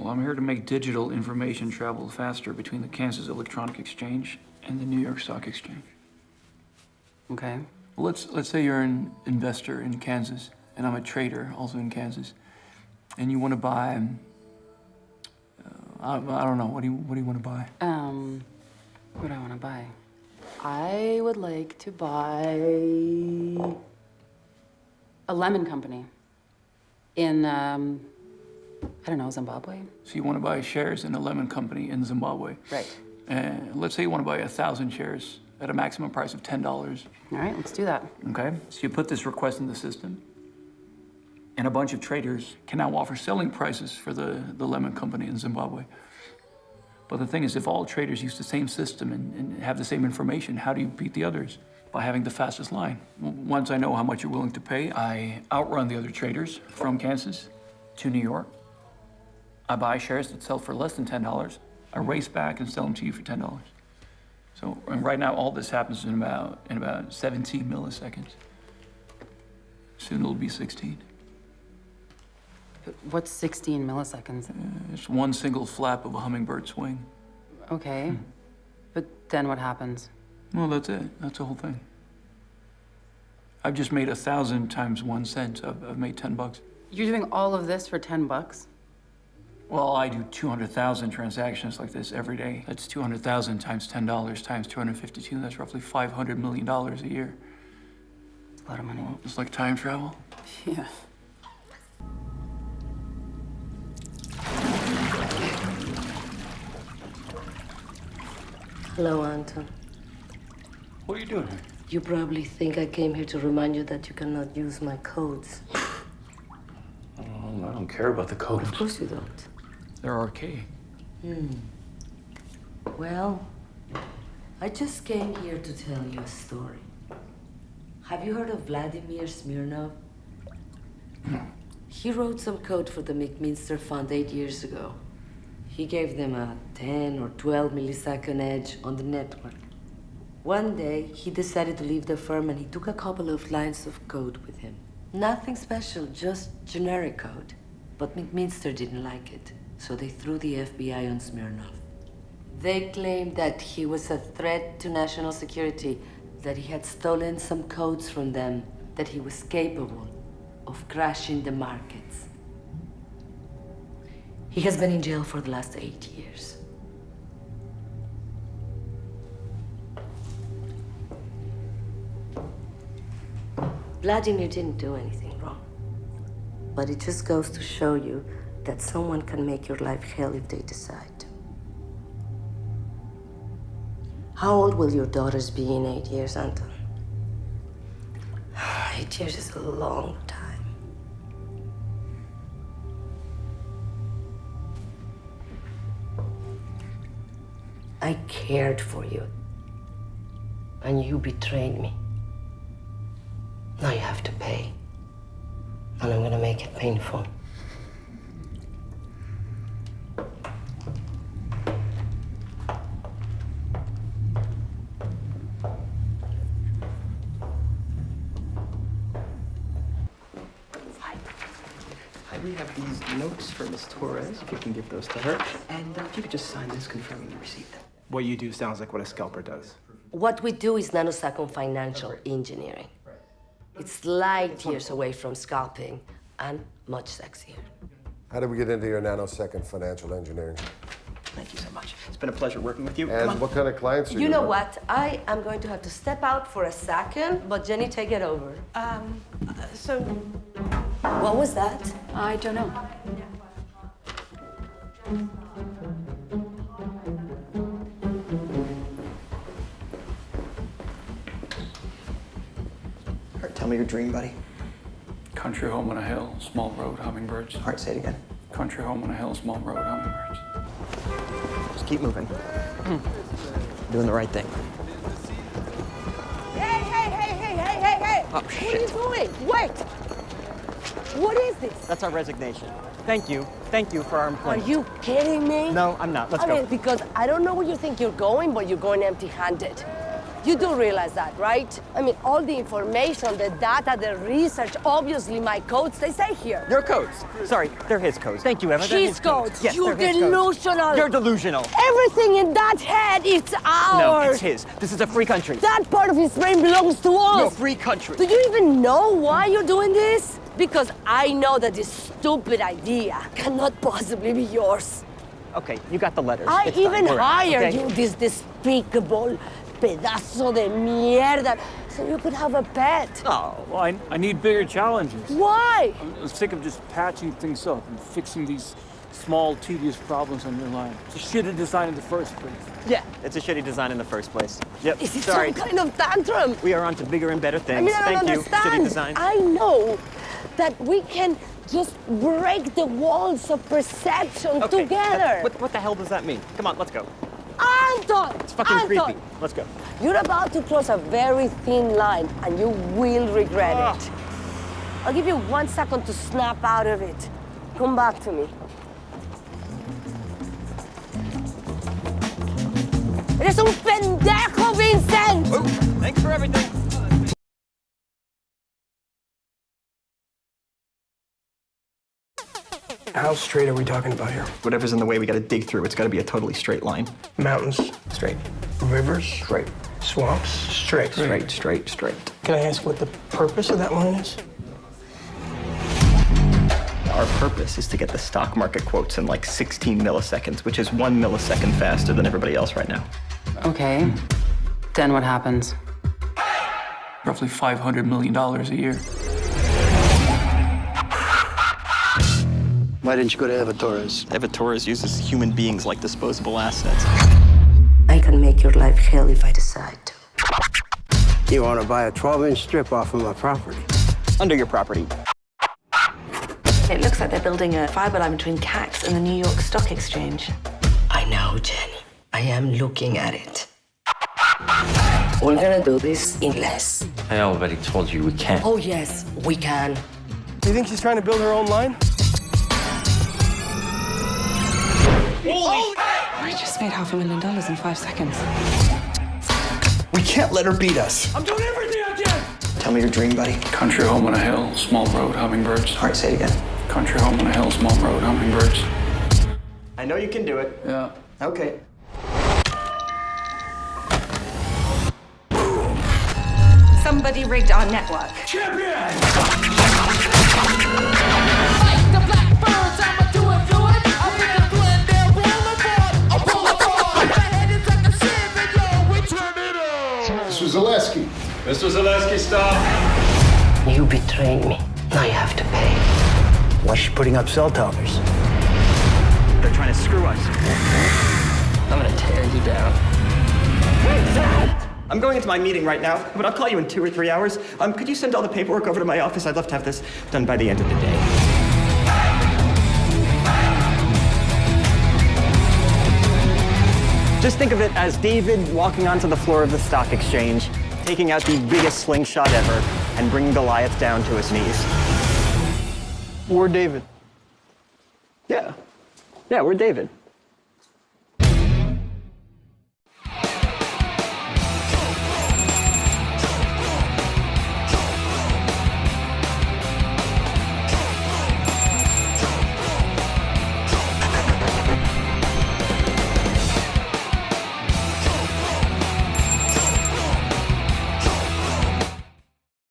Well, I'm here to make digital information travel faster between the Kansas Electronic Exchange and the New York Stock Exchange. Okay. Well, let's say you're an investor in Kansas, and I'm a trader also in Kansas, and you want to buy. I don't know. What do you want to buy? What do I want to buy? I would like to buy a lemon company in, I don't know, Zimbabwe? So you want to buy shares in a lemon company in Zimbabwe. Right. And let's say you want to buy 1,000 shares at a maximum price of $10. All right, let's do that. Okay, so you put this request in the system, and a bunch of traders can now offer selling prices for the lemon company in Zimbabwe. But the thing is, if all traders use the same system and have the same information, how do you beat the others? By having the fastest line. Once I know how much you're willing to pay, I outrun the other traders from Kansas to New York. I buy shares that sell for less than $10. I race back and sell them to you for $10. So, and right now, all this happens in about 17 milliseconds. Soon it'll be 16. What's 16 milliseconds? It's one single flap of a hummingbird's wing. Okay, but then what happens? Well, that's it. That's the whole thing. I've just made 1,000 times 1 cent. I've made $10. You're doing all of this for 10 bucks? Well, I do 200,000 transactions like this every day. That's 200,000 times $10 times 252. That's roughly $500 million a year. It's a lot of money. Well, it's like time travel. Yeah. Hello, Anton. What are you doing here? You probably think I came here to remind you that you cannot use my codes. Oh, I don't care about the codes. Of course you don't. They're archaic. Well, I just came here to tell you a story. Have you heard of Vladimir Smirnov? He wrote some code for the McMinster Fund 8 years ago. He gave them a 10 or 12 millisecond edge on the network. One day, he decided to leave the firm and he took a couple of lines of code with him. Nothing special, just generic code. But McMinster didn't like it, so they threw the FBI on Smirnov. They claimed that he was a threat to national security, that he had stolen some codes from them, that he was capable of crashing the markets. He has been in jail for the last 8 years. Vladimir didn't do anything wrong. But it just goes to show you that someone can make your life hell if they decide to. How old will your daughters be in 8 years, Anton? 8 years is a long time. I cared for you, and you betrayed me. Now you have to pay, and I'm gonna make it painful. We have these notes for Miss Torres, if you can give those to her. And if you could just sign this confirming you received them. What you do sounds like what a scalper does. What we do is nanosecond financial engineering. It's light years away from scalping and much sexier. How did we get into your nanosecond financial engineering? Thank you so much. It's been a pleasure working with you. And what kind of clients are you? You know what? I am going to have to step out for a second, but Jenny, take it over. So What was that? I don't know. All right, tell me your dream, buddy. Country home on a hill, small road, hummingbirds. All right, say it again. Country home on a hill, small road, hummingbirds. Just keep moving. Doing the right thing. Hey! Oh, What shit. are you doing? Wait! What is this? That's our resignation. Thank you. Thank you for our Are employment. you kidding me? No, I'm not. Let's I go. mean, because I don't know where you think you're going, but you're going empty-handed. You do realize that, right? I mean, all the information, the data, the research, obviously my codes, they say here. Your codes. Sorry, they're his codes. Thank you, Emma. They're His his codes. Yes, You're they're his codes. delusional. You're delusional. Everything in that head, it's ours. No, it's his. This is a free country. That part of his brain belongs to us. No, free country. Do you even know why you're doing this? Because I know that this stupid idea cannot possibly be yours. Okay, you got the letters. I It's fine. even We're out, hired okay? you, this despicable pedazo de mierda, so you could have a pet. Oh, Well, I need bigger challenges. Why? I'm sick of just patching things up and fixing these small, tedious problems on your line. It's a shitty design in the first place. yeah, it's a shitty design in the first place. Yep, Is it sorry. some kind of tantrum? We are on to bigger and better things. I mean, I Thank don't you. Shitty understand. design. I know that we can just break the walls of perception Okay, together. What the hell does that mean? Come on, let's go. Anton! It's fucking Anton! creepy. Let's go. You're about to cross a very thin line, and you will regret it. I'll give you 1 second to snap out of it. Come back to me. Eres un pendejo, Vincent! Oh, thanks for everything. How straight are we talking about here? Whatever's in the way, we gotta dig through. It's gotta be a totally straight line. Mountains, Straight. rivers, Straight. swamps, straight. Straight, straight, straight. Can I ask what the purpose of that line is? Our purpose is to get the stock market quotes in like 16 milliseconds, which is 1 millisecond faster than everybody else right now. Okay. Then what happens? Roughly $500 million a year. Why didn't you go to Eva Torres? Eva Torres uses human beings like disposable assets. I can make your life hell if I decide to. You want to buy a 12-inch strip off of my property? Under your property. It looks like they're building a fiber line between CAX and the New York Stock Exchange. I know, Jenny. I am looking at it. We're gonna do this in less. I already told you we can't. Oh, yes, we can. Do you think she's trying to build her own line? I just made $500,000 in 5 seconds. We can't let her beat us. I'm doing everything I can! Tell me your dream, buddy. Country home on a hill, small road, hummingbirds. All right, say it again. Country home on a hill, small road, hummingbirds. I know you can do it. Yeah. Okay. Somebody rigged our network. Mr. Zaleski. Mr. Zaleski, stop! You betrayed me. Now you have to pay. Why is she putting up cell towers? They're trying to screw us. I'm gonna tear you down. I'm going into my meeting right now, but I'll call you in 2 or 3 hours. Could you send all the paperwork over to my office? I'd love to have this done by the end of the day. Just think of it as David walking onto the floor of the stock exchange, taking out the biggest slingshot ever, and bringing Goliath down to his knees. We're David. Yeah. Yeah, we're David.